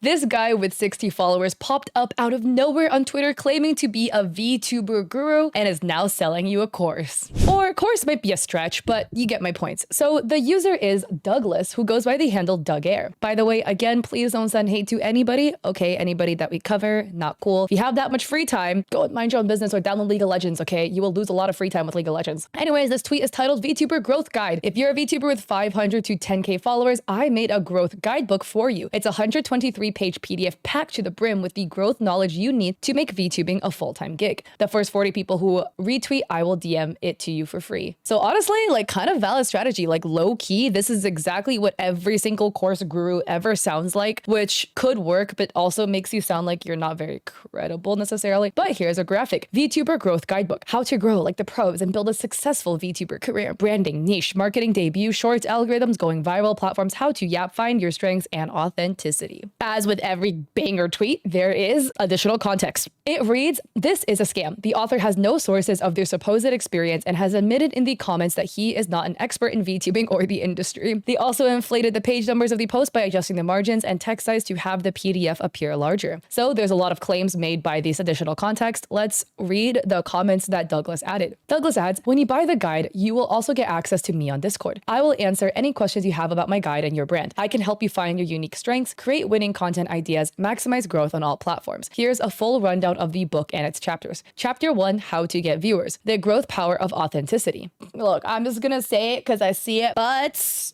This guy with 60 followers popped up out of nowhere on Twitter claiming to be a VTuber guru and is now selling you a course. Or course might be a stretch, but you get my points. So the user is Douglas, who goes by the handle Doug Air. By the way, again, please don't send hate to anybody. Okay, anybody that we cover, not cool. If you have that much free time, go and mind your own business or download League of Legends, okay? You will lose a lot of free time with League of Legends. Anyways, this tweet is titled VTuber Growth Guide. If you're a VTuber with 500 to 10K followers, I made a growth guidebook for you. It's a 123-page PDF packed to the brim with the growth knowledge you need to make VTubing a full-time gig. The first 40 people who retweet, I will DM it to you for free. So honestly, like kind of valid strategy, like low key, this is exactly what every single course guru ever sounds like, which could work, but also makes you sound like you're not very credible necessarily. But here's a graphic. VTuber Growth Guidebook. How to grow like the pros and build a successful VTuber career. Branding, niche, marketing, debut, shorts, algorithms, going viral, platforms, how to find your strengths and authenticity. As with every banger tweet, there is additional context. It reads, "This is a scam. The author has no sources of their supposed experience and has admitted in the comments that he is not an expert in VTubing or the industry. They also inflated the page numbers of the post by adjusting the margins and text size to have the PDF appear larger." So there's a lot of claims made by this additional context. Let's read the comments that Douglas added. Douglas adds, "When you buy the guide, you will also get access to me on Discord. I will answer any questions you have about my guide and your brand. I can help you find your unique strengths, create winning content ideas, maximize growth on all platforms. Here's a full rundown of the book and its chapters. Chapter 1, How to Get Viewers, the growth power of authenticity." Look, I'm just gonna say it because I see it, but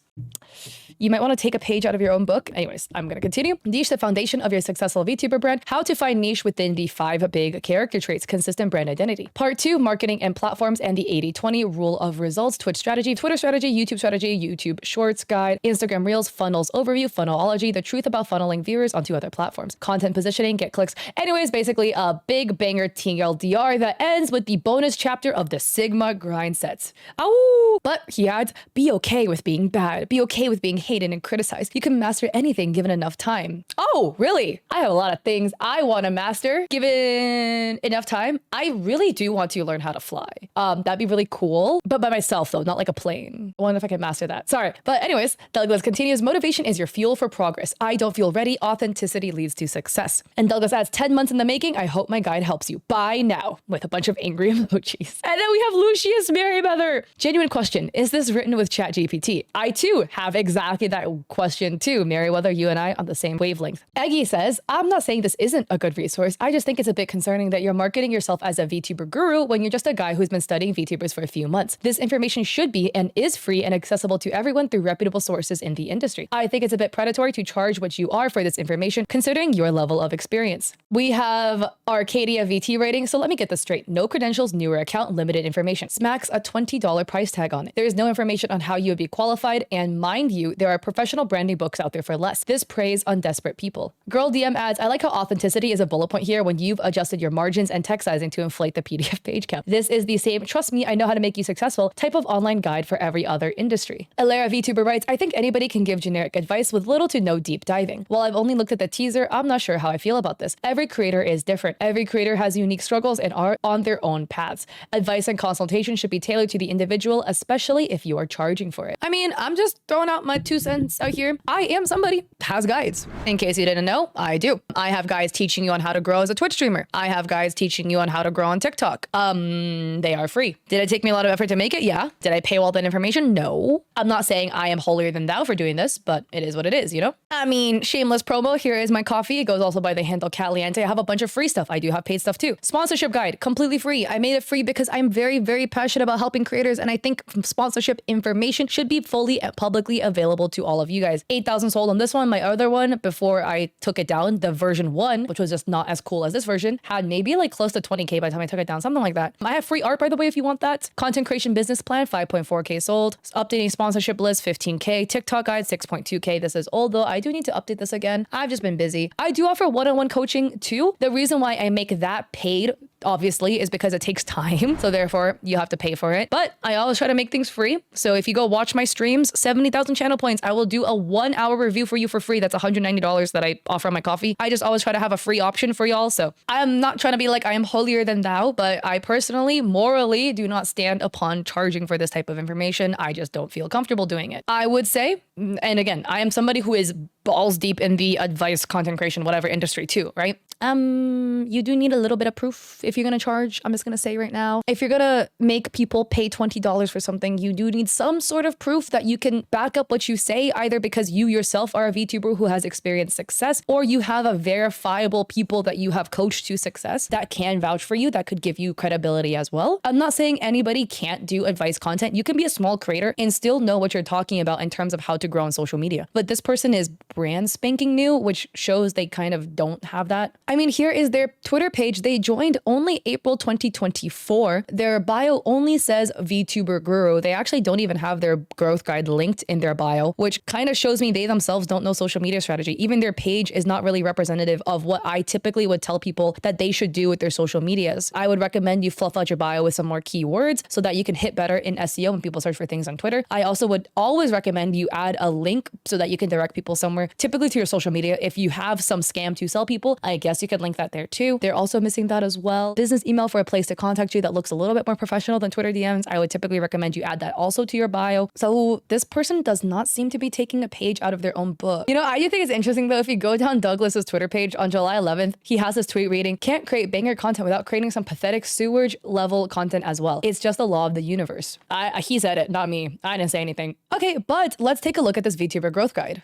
you might want to take a page out of your own book. Anyways, I'm going to continue. Niche, the foundation of your successful VTuber brand. How to find niche within the 5 big character traits, consistent brand identity. Part 2, marketing and platforms and the 80-20 rule of results, Twitch strategy, Twitter strategy, YouTube shorts guide, Instagram reels, funnels overview, funnelology, the truth about funneling viewers onto other platforms, content positioning, get clicks. Anyways, basically a big banger TLDR that ends with the bonus chapter of the Sigma grind sets. Ow! But he adds, be okay with being bad. Be okay with being hated and criticized. You can master anything given enough time. Oh, really? I have a lot of things I want to master given enough time. I really do want to learn how to fly. That'd be really cool, but by myself though, not like a plane. I wonder if I can master that. Sorry. But anyways, Douglas continues, motivation is your fuel for progress. I don't feel ready. Authenticity leads to success. And Douglas adds, 10 months in the making. I hope my guide helps you. Buy now, with a bunch of angry emojis. And then we have Lucius Merryweather. Genuine question. Is this written with ChatGPT? I too have exactly that question too. Merryweather, you and I on the same wavelength. Eggy says, I'm not saying this isn't a good resource. I just think it's a bit concerning that you're marketing yourself as a VTuber guru when you're just a guy who's been studying VTubers for a few months. This information should be and is free and accessible to everyone through reputable sources in the industry. I think it's a bit predatory to charge what you are for this information, considering your level of experience. We have Arcadia VT rating, so let me get this straight. No credentials, newer account, limited information. Smacks a $20 price tag on it. There is no information on how you would be qualified, and mind you, there are professional branding books out there for less. This preys on desperate people. Girl DM adds, I like how authenticity is a bullet point here when you've adjusted your margins and text sizing to inflate the PDF page count. This is the same, trust me, I know how to make you successful type of online guide for every other industry. Alera VTuber writes, I think anybody can give generic advice with little to no deep diving. While I've only looked at the teaser, I'm not sure how I feel about this. Every creator is different. Every creator has unique struggles and are on their own paths. Advice and consultation should be tailored to the individual, especially if you are charging for it. I mean, I'm just throwing out my 2 cents out here. I am somebody who has guides. In case you didn't know, I do. I have guides teaching you on how to grow as a Twitch streamer. I have guides teaching you on how to grow on TikTok. They are free. Did it take me a lot of effort to make it? Yeah. Did I pay all that information? No. I'm not saying I am holier than thou for doing this, but it is what it is, you know? I mean, shameless promo. Here is my coffee. It goes also by the handle Caliente. I have a bunch of free stuff. I do have paid stuff too. Sponsorship guide, completely free. I made it free because I'm very, very passionate about helping creators, and I think sponsorship information should be fully and publicly available to all of you guys. 8,000 sold on this one. My other one, before I took it down, the version 1, which was just not as cool as this version, had maybe like close to 20K by the time I took it down, something like that. I have free art, by the way, if you want that. Content creation business plan, 5.4K sold. Updating sponsorship list, 15K. TikTok guide, 6.2K. This is old though. I do need to update this again. I've just been busy. I do offer one-on-one coaching too. The reason why I make that paid, obviously, is because it takes time. So therefore you have to pay for it. But I always try to make things free. So if you go watch my streams, 70,000 channel points, I will do a 1-hour review for you for free. That's $190 that I offer on my coffee. I just always try to have a free option for y'all. So I'm not trying to be like I am holier than thou, but I personally, morally do not stand upon charging for this type of information. I just don't feel comfortable doing it. I would say, and again, I am somebody who is balls deep in the advice, content creation, whatever industry too, right? You do need a little bit of proof if you're gonna charge. I'm just gonna say right now, if you're gonna make people pay $20 for something, you do need some sort of proof that you can back up what you say, either because you yourself are a VTuber who has experienced success, or you have a verifiable people that you have coached to success that can vouch for you, that could give you credibility as well. I'm not saying anybody can't do advice content. You can be a small creator and still know what you're talking about in terms of how to grow on social media. But this person is brand spanking new, which shows they kind of don't have that. I mean, here is their Twitter page. They joined only April 2024. Their bio only says VTuber Guru. They actually don't even have their growth guide linked in their bio, which kind of shows me they themselves don't know social media strategy. Even their page is not really representative of what I typically would tell people that they should do with their social medias. I would recommend you fluff out your bio with some more keywords so that you can hit better in SEO when people search for things on Twitter. I also would always recommend you add a link so that you can direct people somewhere, typically to your social media. If you have some scam to sell people, I guess you could link that there too. They're also missing that as well. Business email for a place to contact you that looks a little bit more professional than Twitter DMs. I would typically recommend you add that also to your bio. So this person does not seem to be taking a page out of their own book. You know, I do think it's interesting though, if you go down Douglas's Twitter page on July 11th, he has this tweet reading, "Can't create banger content without creating some pathetic sewage level content as well. It's just the law of the universe." He said it, not me. I didn't say anything. Okay, but let's take a look at this VTuber growth guide.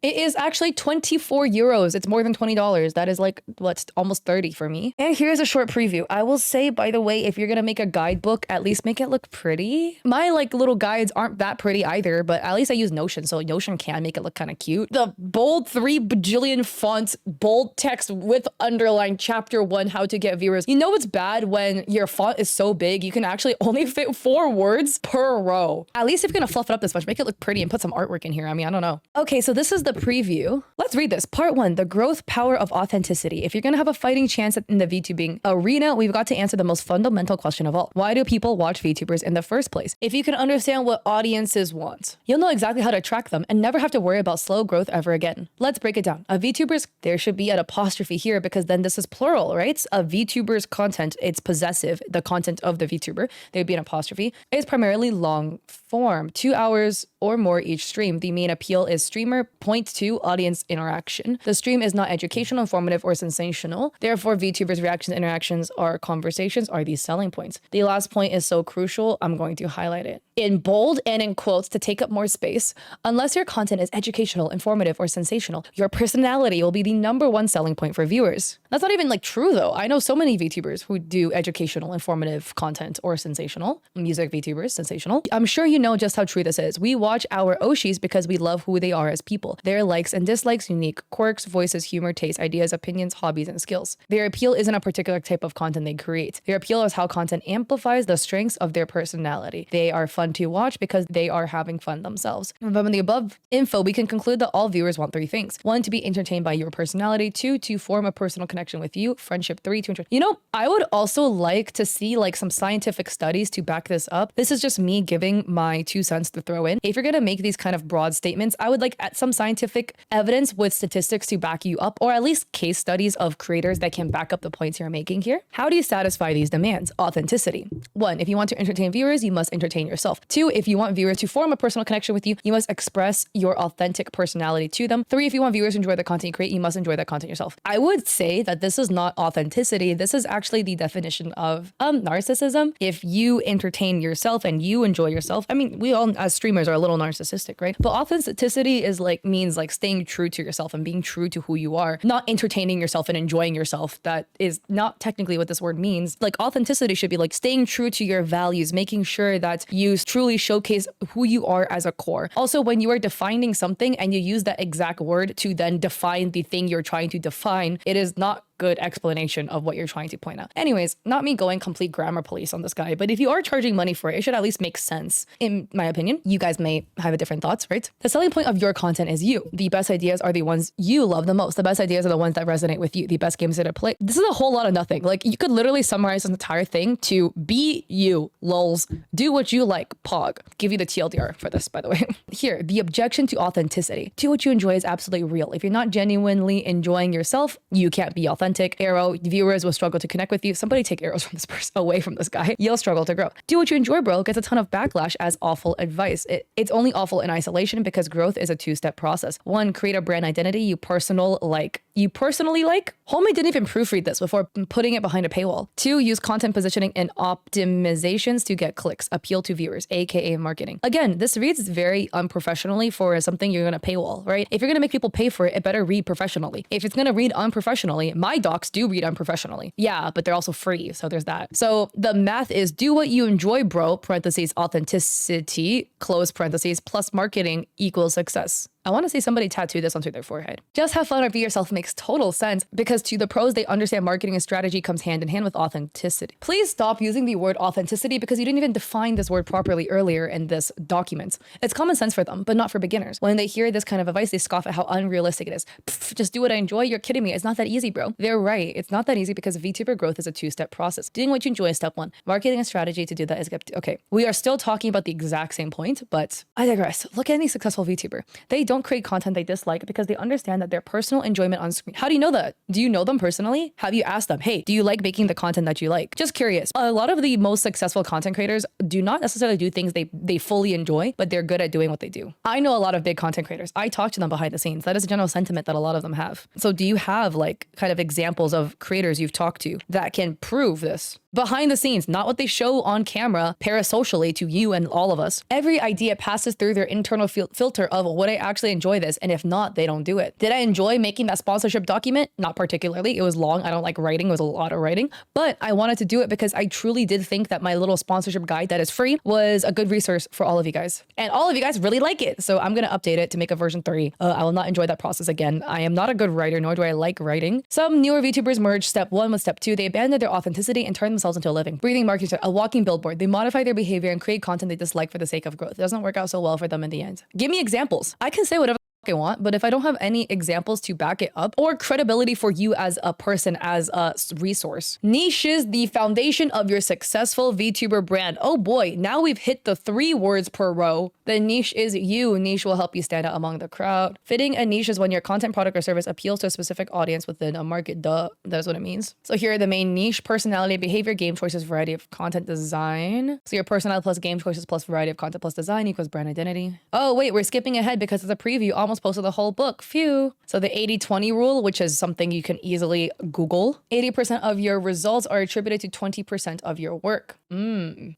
It is actually 24 euros. It's more than $20. That is like, what's almost 30 for me. And here's a short preview. I will say, by the way, if you're gonna make a guidebook, at least make it look pretty. My like little guides aren't that pretty either, but at least I use Notion, so Notion can make it look kind of cute. The bold 3 bajillion fonts, bold text with underline, chapter 1, how to get viewers. You know it's bad when your font is so big, you can actually only fit 4 words per row. At least if you're gonna fluff it up this much, make it look pretty and put some artwork in here. I mean, I don't know. Okay, so this is the preview. Let's read this. Part 1, the growth power of authenticity. If you're gonna have a fighting chance in the VTubing arena, we've got to answer the most fundamental question of all. Why do people watch VTubers in the first place? If you can understand what audiences want, you'll know exactly how to track them and never have to worry about slow growth ever again. Let's break it down. A VTuber's, there should be an apostrophe here because then this is plural, right? A VTuber's content, it's possessive. The content of the VTuber, there'd be an apostrophe. It's primarily long form, 2 hours or more each stream. The main appeal is streamer, point 2, audience interaction. The stream is not educational, informative, or sensational. Therefore, VTubers' reactions, interactions, or conversations are these selling points. The last point is so crucial, I'm going to highlight it in bold and in quotes to take up more space. Unless your content is educational, informative, or sensational, your personality will be the #1 selling point for viewers. That's not even like true though. I know so many VTubers who do educational, informative content or sensational. Music VTubers, sensational. I'm sure you know just how true this is. We watch our Oshis because we love who they are as people. Their likes and dislikes, unique quirks, voices, humor, tastes, ideas, opinions, hobbies, and skills. Their appeal isn't a particular type of content they create. Their appeal is how content amplifies the strengths of their personality. They are fun to watch because they are having fun themselves. From the above info, we can conclude that all viewers want 3 things. 1, to be entertained by your personality. 2, to form a personal connection with you. Friendship. 3, to you know, I would also like to see like some scientific studies to back this up. This is just me giving my 2 cents to throw in. If you're gonna make these kind of broad statements, I would like some scientific evidence with statistics to back you up, or at least case studies of creators that can back up the points you're making here. How do you satisfy these demands? Authenticity. 1, if you want to entertain viewers, you must entertain yourself. 2, if you want viewers to form a personal connection with you, you must express your authentic personality to them. 3, if you want viewers to enjoy the content you create, you must enjoy that content yourself. I would say that this is not authenticity. This is actually the definition of narcissism. If you entertain yourself and you enjoy yourself, I mean, we all as streamers are a little narcissistic, right? But authenticity is like means like staying true to yourself and being true to who you are, not entertaining yourself and enjoying yourself. That is not technically what this word means. Like authenticity should be like staying true to your values, making sure that you truly showcase who you are as a core. Also, when you are defining something and you use that exact word to then define the thing you're trying to define, it is not good explanation of what you're trying to point out. Anyways, not me going complete grammar police on this guy, but if you are charging money for it, it should at least make sense. In my opinion, you guys may have a different thoughts, right? The selling point of your content is you. The best ideas are the ones you love the most. The best ideas are the ones that resonate with you. The best games to play. This is a whole lot of nothing. Like you could literally summarize this entire thing to be you, lols. Do what you like, pog. Give you the TLDR for this, by the way. Here, the objection to authenticity. Do what you enjoy is absolutely real. If you're not genuinely enjoying yourself, you can't be authentic. authentic arrow, viewers will struggle to connect with you. Somebody take arrows from this person, away from this guy. You'll struggle to grow. Do what you enjoy, bro, gets a ton of backlash as awful advice. It's only awful in isolation because growth is a two-step process. One, create a brand identity you personally like. Homie didn't even proofread this before putting it behind a paywall. Two, use content positioning and optimizations to get clicks, appeal to viewers, aka marketing. Again, this reads very unprofessionally for something you're gonna paywall, right? If you're gonna make people pay for it, it better read professionally. If it's gonna read unprofessionally, my docs do read unprofessionally. Yeah, but they're also free, so there's that. So the math is do what you enjoy, bro, parentheses, authenticity, close parentheses, plus marketing equals success. I want to see somebody tattoo this onto their forehead. Just have fun or be yourself makes total sense because to the pros, they understand marketing and strategy comes hand in hand with authenticity. Please stop using the word authenticity because you didn't even define this word properly earlier in this document. It's common sense for them, but not for beginners. When they hear this kind of advice, they scoff at how unrealistic it is. Pff, just do what I enjoy. You're kidding me. It's not that easy, bro. They're right. It's not that easy because VTuber growth is a two-step process. Doing what you enjoy is step one. Marketing and strategy to do that is step two. Okay, we are still talking about the exact same point, but I digress. Look at any successful VTuber. They don't create content they dislike because they understand that their personal enjoyment on screen. How do you know that? Do you know them personally? Have you asked them, hey, do you like making the content that you like? Just curious. A lot of the most successful content creators do not necessarily do things they fully enjoy, but they're good at doing what they do. I know a lot of big content creators. I talk to them behind the scenes. That is a general sentiment that a lot of them have. So do you have like kind of examples of creators you've talked to that can prove this? Behind the scenes, not what they show on camera parasocially to you and all of us. Every idea passes through their internal filter of would I actually enjoy this? And if not, they don't do it. Did I enjoy making that sponsorship document? Not particularly. It was long. I don't like writing. It was a lot of writing, but I wanted to do it because I truly did think that my little sponsorship guide that is free was a good resource for all of you guys. And all of you guys really like it. So I'm going to update it to make a version 3. I will not enjoy that process again. I am not a good writer, nor do I like writing. Some newer VTubers merge step 1 with step 2. They abandoned their authenticity and turned themselves into a living, breathing marketing, a walking billboard. They modify their behavior and create content they dislike for the sake of growth. It doesn't work out so well for them in the end. Give me examples. I can say whatever I want, but if I don't have any examples to back it up or credibility for you as a person, as a resource. Niche is the foundation of your successful VTuber brand. Oh boy, now we've hit the 3 words per row. The niche is you. Niche will help you stand out among the crowd. Fitting a niche is when your content, product, or service appeals to a specific audience within a market. Duh, that's what it means. So here are the main niche: personality, behavior, game choices, variety of content, design. So your personality plus game choices plus variety of content plus design equals brand identity. Oh wait, we're skipping ahead because it's a preview. Almost posted the whole book. Phew. So the 80-20 rule, which is something you can easily Google. 80% of your results are attributed to 20% of your work.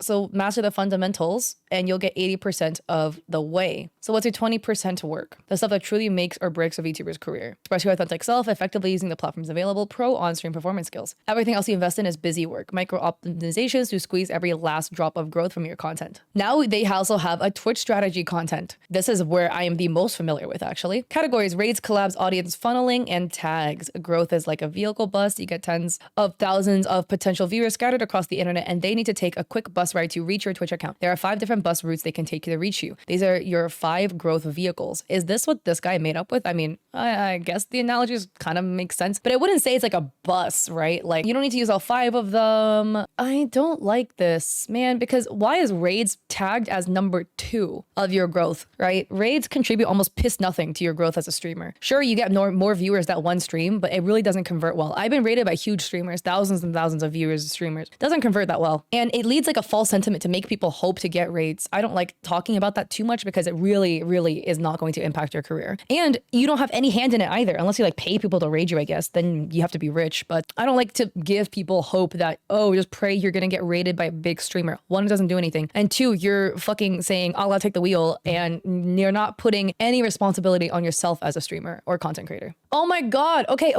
So master the fundamentals and you'll get 80% of the way. So what's your 20% work? The stuff that truly makes or breaks a VTuber's career. Express your authentic self, effectively using the platforms available, pro on-stream performance skills. Everything else you invest in is busy work. Micro optimizations to squeeze every last drop of growth from your content. Now they also have a Twitch strategy content. This is where I am the most familiar with actually. Categories: raids, collabs, audience funneling, and tags. Growth is like a vehicle bus. You get tens of thousands of potential viewers scattered across the internet and they need to take a quick bus ride to reach your Twitch account. There are 5 different bus routes they can take to reach you. These are your 5 growth vehicles. Is this what this guy made up with? I mean, I guess the analogies kind of make sense, but I wouldn't say it's like a bus, right? Like you don't need to use all 5 of them. I don't like this, man, because why is raids tagged as number 2 of your growth, right? Raids contribute almost piss nothing to your growth as a streamer. Sure, you get more viewers that one stream, but it really doesn't convert well. I've been rated by huge streamers, thousands and thousands of viewers, streamers. Doesn't convert that well. And it leads like a false sentiment to make people hope to get raids. I don't like talking about that too much because it really, really is not going to impact your career. And you don't have any hand in it either, unless you like pay people to raid you, I guess. Then you have to be rich. But I don't like to give people hope that, oh, just pray you're gonna get raided by a big streamer. 1, it doesn't do anything. And 2, you're fucking saying, Allah take the wheel, and you're not putting any responsibility on yourself as a streamer or content creator. Oh my God. Okay,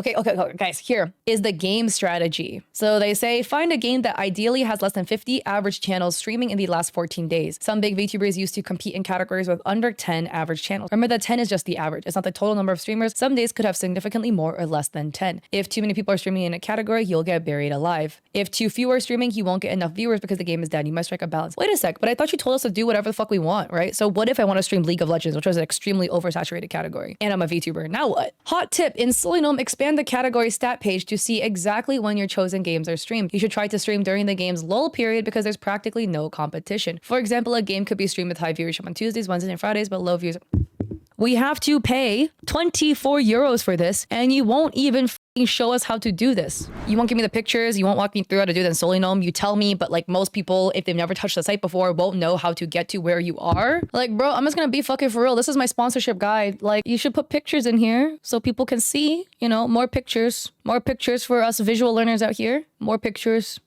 guys, here is the game strategy. So they say, find a game that ideally has less than 50 average channels streaming in the last 14 days. Some big VTubers used to compete in categories with under 10 average channels. Remember that 10 is just the average. It's not the total number of streamers. Some days could have significantly more or less than 10. If too many people are streaming in a category, you'll get buried alive. If too few are streaming, you won't get enough viewers because the game is dead. You must strike a balance. Wait a sec, but I thought you told us to do whatever the fuck we want, right? So what if I want to stream League of Legends, which was an extremely oversaturated category, and I'm a VTuber? Now what? Hot tip, in Solinome, expand the category stat page to see exactly when your chosen games are streamed. You should try to stream during the game's lull period because there's practically no competition. For example, a game could be streamed with high viewership on Tuesdays, Wednesdays, and Fridays, but low views. We have to pay 24 euros for this, and you won't even show us how to do this. You won't give me the pictures, you won't walk me through how to do the solely gnome, you tell me, but like most people, if they've never touched the site before, won't know how to get to where you are. Like, bro, I'm just gonna be fucking for real. This is my sponsorship guide. Like, you should put pictures in here so people can see, you know, more pictures for us visual learners out here. More pictures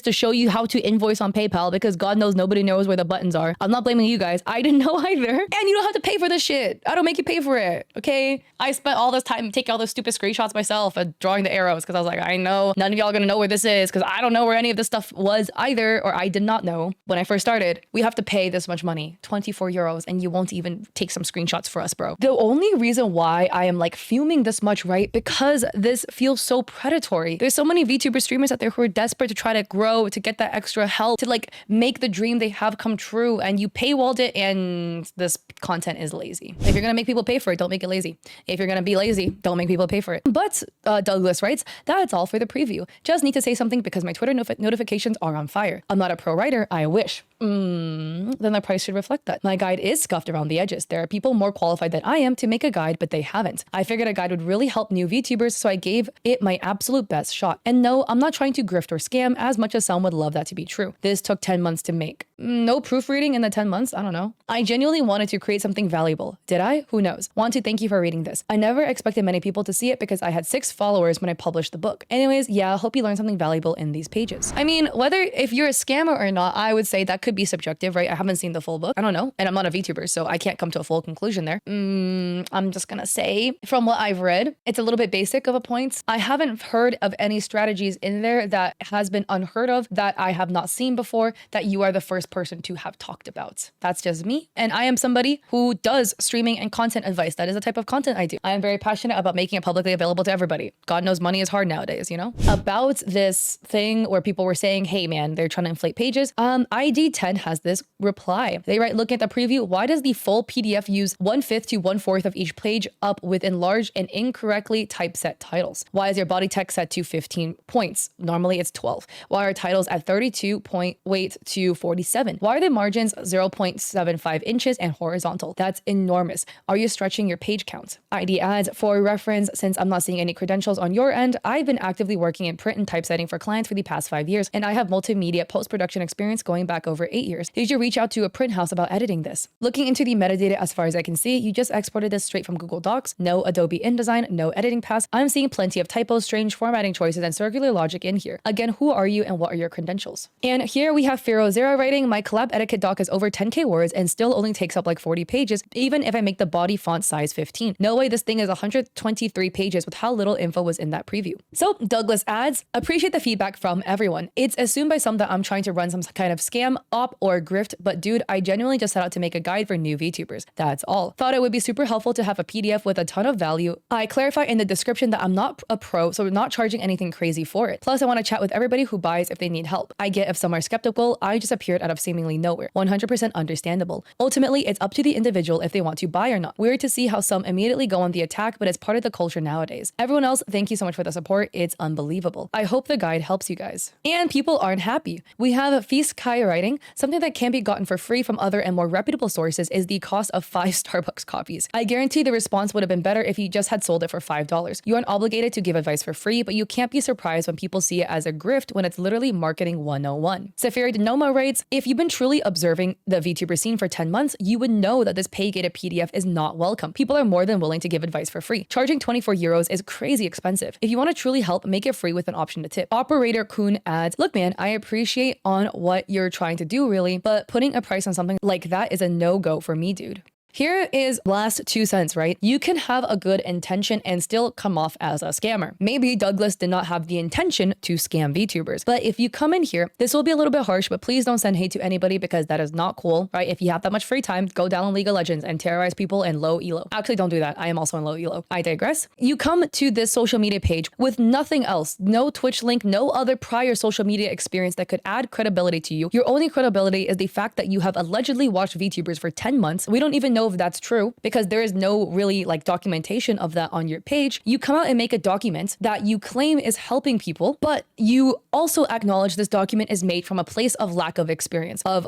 to show you how to invoice on PayPal, because God knows nobody knows where the buttons are. I'm not blaming you guys. I didn't know either. And you don't have to pay for this shit. I don't make you pay for it, okay? I spent all this time taking all those stupid screenshots myself and drawing the arrows because I was like, I know none of y'all are gonna know where this is because I don't know where any of this stuff was either, or I did not know when I first started. We have to pay this much money, 24 euros, and you won't even take some screenshots for us, bro. The only reason why I am like fuming this much, right? Because this feels so predatory. There's so many VTuber streamers out there who are desperate to try to grow, to get that extra help, to like make the dream they have come true, and you paywalled it, and this content is lazy. If you're gonna make people pay for it, don't make it lazy. If you're gonna be lazy, don't make people pay for it. But Douglas writes, that's all for the preview. Just need to say something because my Twitter notifications are on fire. I'm not a pro writer, I wish. Then the price should reflect that. My guide is scuffed around the edges. There are people more qualified than I am to make a guide, but they haven't. I figured a guide would really help new VTubers, so I gave it my absolute best shot. And no, I'm not trying to grift or scam as much as some would love that to be true. This took 10 months to make. No proofreading in the 10 months? I don't know. I genuinely wanted to create something valuable. Did I? Who knows? Want to thank you for reading this. I never expected many people to see it because I had 6 followers when I published the book. Anyways, yeah, I hope you learned something valuable in these pages. I mean, whether if you're a scammer or not, I would say that could be subjective, right? I haven't seen the full book. I don't know. And I'm not a VTuber, so I can't come to a full conclusion there. I'm just gonna say, from what I've read, it's a little bit basic of a point. I haven't heard of any strategies in there that has been unheard of, that I have not seen before, that you are the first person to have talked about. That's just me. And I am somebody who does streaming and content advice. That is the type of content I do. I am very passionate about making it publicly available to everybody. God knows money is hard nowadays, you know? About this thing where people were saying, hey man, they're trying to inflate pages. ID10 has this reply. They write, looking at the preview, why does the full PDF use 1/5 to 1/4 of each page up with enlarged and incorrectly typeset titles? Why is your body text set to 15 points? Normally it's 12. Why are titles at 32 point weight to 47? Why are the margins 0.75 inches and horizontal? That's enormous. Are you stretching your page count? ID adds, for reference, since I'm not seeing any credentials on your end, I've been actively working in print and typesetting for clients for the past 5 years, and I have multimedia post-production experience going back over 8 years. Did you reach out to a print house about editing this? Looking into the metadata, as far as I can see, you just exported this straight from Google Docs. No Adobe InDesign, no editing paths. I'm seeing plenty of typos, strange formatting choices, and circular logic in here. Again, who are you and what are your credentials? And here we have Pharaoh Zero writing, my collab etiquette doc is over 10k words and still only takes up like 40 pages, even if I make the body font size 15. No way this thing is 123 pages with how little info was in that preview. So Douglas adds, appreciate the feedback from everyone. It's assumed by some that I'm trying to run some kind of scam, op, or grift, but dude, I genuinely just set out to make a guide for new VTubers. That's all. Thought it would be super helpful to have a PDF with a ton of value. I clarify in the description that I'm not a pro, so I'm not charging anything crazy for it. Plus, I want to chat with everybody who buys if they need help. I get if some are skeptical, I just appeared out of seemingly nowhere. 100% understandable. Ultimately, it's up to the individual if they want to buy or not. Weird to see how some immediately go on the attack, but it's part of the culture nowadays. Everyone else, thank you so much for the support. It's unbelievable. I hope the guide helps you guys. And people aren't happy. We have Feast Kai writing, something that can be gotten for free from other and more reputable sources is the cost of 5 Starbucks coffees. I guarantee the response would have been better if you just had sold it for $5. You aren't obligated to give advice for free, but you can't be surprised when people see it as a grift when it's literally marketing 101. Safiri Noma writes, if you've been truly observing the VTuber scene for 10 months, you would know that this pay-gated PDF is not welcome. People are more than willing to give advice for free. Charging 24 euros is crazy expensive. If you want to truly help, make it free with an option to tip. Operator Kuhn adds, look man, I appreciate on what you're trying to do really, but putting a price on something like that is a no-go for me, dude. Here is last 2 cents, right? You can have a good intention and still come off as a scammer. Maybe Douglas did not have the intention to scam VTubers, but if you come in here, this will be a little bit harsh, but please don't send hate to anybody because that is not cool, right? If you have that much free time, go down on League of Legends and terrorize people in low elo. Actually, don't do that. I am also in low elo. I digress. You come to this social media page with nothing else, no Twitch link, no other prior social media experience that could add credibility to you. Your only credibility is the fact that you have allegedly watched VTubers for 10 months. We don't even know know if that's true because there is no really like documentation of that on your page. You come out and make a document that you claim is helping people, but you also acknowledge this document is made from a place of lack of experience, of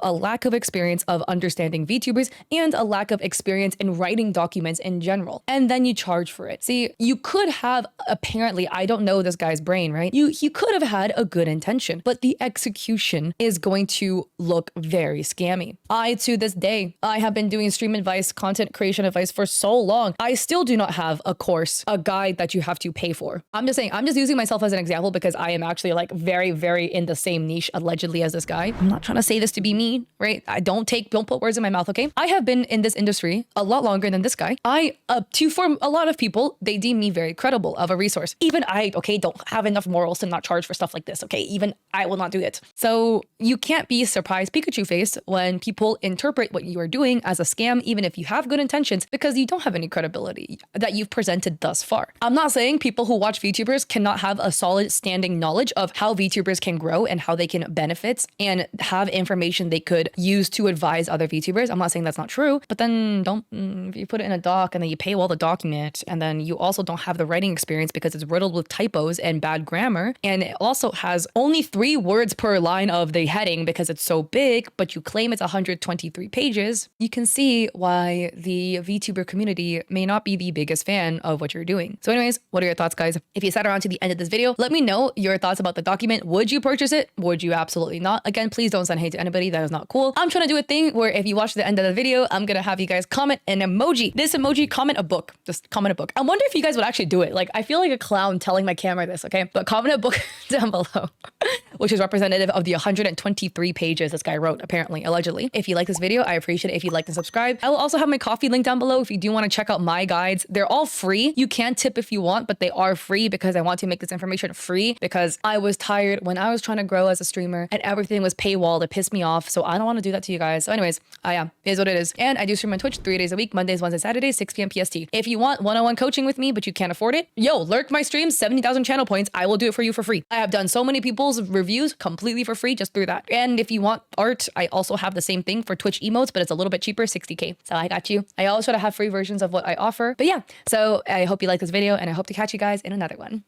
understanding VTubers and a lack of experience in writing documents in general. And then you charge for it. See, you could have, apparently, I don't know this guy's brain, right? You could have had a good intention, but the execution is going to look very scammy. To this day, I have been doing stream advice, content creation advice for so long. I still do not have a course, a guide that you have to pay for. I'm just saying, I'm just using myself as an example because I am actually like very, very in the same niche allegedly as this guy. I'm not trying to say this to be mean, right? Don't put words in my mouth, okay? I have been in this industry a lot longer than this guy. For a lot of people, they deem me very credible of a resource. Even I, okay, don't have enough morals to not charge for stuff like this, okay? Even I will not do it. So you can't be surprised Pikachu face when people interpret what you are doing as a scam, even if you have good intentions, because you don't have any credibility that you've presented thus far. I'm not saying people who watch VTubers cannot have a solid standing knowledge of how VTubers can grow and how they can benefit and have information they could use to advise other VTubers. I'm not saying that's not true, but then if you put it in a doc and then you paywall the document and then you also don't have the writing experience because it's riddled with typos and bad grammar, and it also has only 3 words per line of the heading because it's so big, but you claim it's 123 pages, you can see why the VTuber community may not be the biggest fan of what you're doing. So anyways, what are your thoughts, guys? If you sat around to the end of this video, let me know your thoughts about the document. Would you purchase it? Would you absolutely not? Again, please don't send hate to anybody. That is not cool. I'm trying to do a thing where if you watch the end of the video, I'm gonna have you guys comment an emoji. This emoji, comment a book. Just comment a book. I wonder if you guys would actually do it. Like, I feel like a clown telling my camera this, okay? But comment a book down below, which is representative of the 123 pages this guy wrote, apparently, allegedly. If you like this video, I appreciate it if you'd like to subscribe. I will also have my coffee link down below if you do want to check out my guides. They're all free. You can tip if you want, but they are free because I want to make this information free because I was tired when I was trying to grow as a streamer and everything was paywalled. It pissed me off. So I don't want to do that to you guys. So anyways, yeah, it is what it is. And I do stream on Twitch 3 days a week, Mondays, Wednesdays, Saturdays, 6 p.m. PST. If you want one-on-one coaching with me, but you can't afford it, yo, lurk my streams, 70,000 channel points. I will do it for you for free. I have done so many people's reviews completely for free just through that. And if you want art, I also have the same thing for Twitch emotes, but it's a little bit cheaper, 60K. So I got you. I always try to have free versions of what I offer. But yeah, so I hope you like this video and I hope to catch you guys in another one.